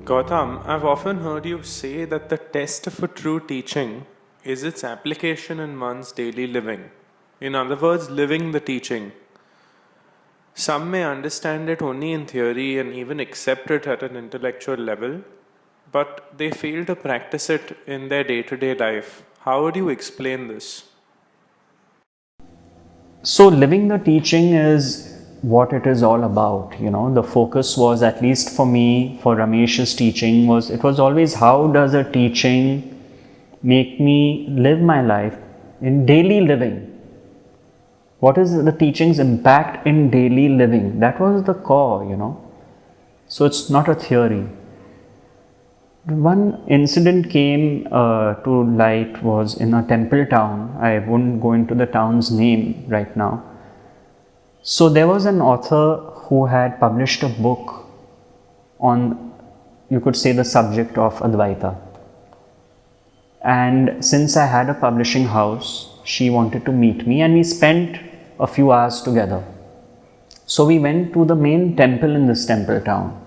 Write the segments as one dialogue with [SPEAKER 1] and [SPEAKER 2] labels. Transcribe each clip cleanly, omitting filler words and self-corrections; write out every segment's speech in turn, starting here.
[SPEAKER 1] Gautam, I've often heard you say that the test of a true teaching is its application in one's daily living. In other words, living the teaching. Some may understand it only in theory and even accept it at an intellectual level, but they fail to practice it in their day to day life. How would you explain this?
[SPEAKER 2] So, living the teaching is what it is all about. The focus was, at least for me, for Ramesh's teaching, it was always how does a teaching make me live my life in daily living? What is the teaching's impact in daily living? That was the core. So, it's not a theory. One incident came to light was in a temple town. I won't go into the town's name right now. So there was an author who had published a book on, you could say, the subject of Advaita. And since I had a publishing house, she wanted to meet me and we spent a few hours together. So we went to the main temple in this temple town.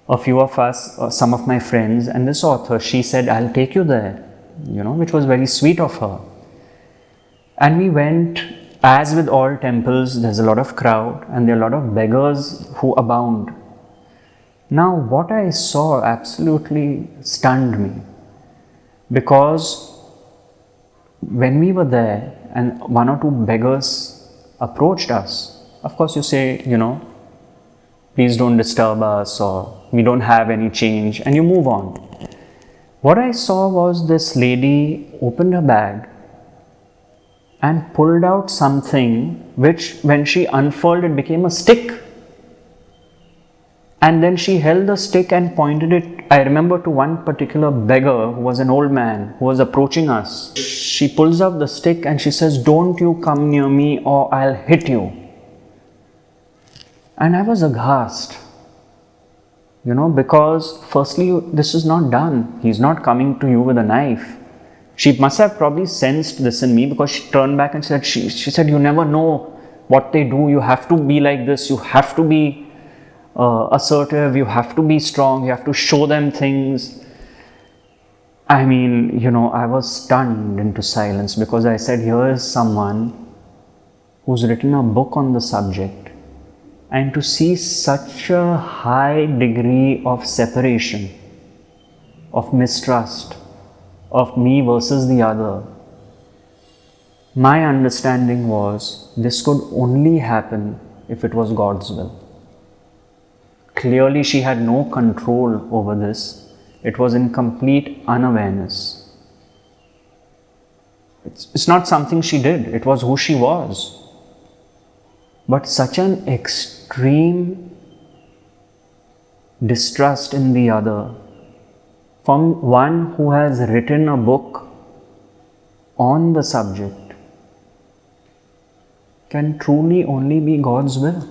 [SPEAKER 2] A few of us, some of my friends, and this author, she said, I'll take you there, which was very sweet of her. And we went. As with all temples, there's a lot of crowd and there are a lot of beggars who abound. Now, what I saw absolutely stunned me, because when we were there and one or two beggars approached us, of course you say, please don't disturb us, or we don't have any change, and you move on. What I saw was this lady opened her bag and pulled out something which, when she unfurled, it became a stick. And then she held the stick and pointed it, I remember, to one particular beggar who was an old man who was approaching us. She pulls out the stick and she says, don't you come near me or I'll hit you. And I was aghast, because firstly, this is not done. He's not coming to you with a knife. She must have probably sensed this in me, because she turned back and said, she said, you never know what they do. You have to be like this. You have to be assertive. You have to be strong. You have to show them things. I mean, I was stunned into silence, because I said, here is someone who's written a book on the subject. And to see such a high degree of separation, of mistrust, of me versus the other, my understanding was this could only happen if it was God's will. Clearly, she had no control over this. It was in complete unawareness. It's not something she did. It was who she was. But such an extreme distrust in the other, from one who has written a book on the subject, can truly only be God's will.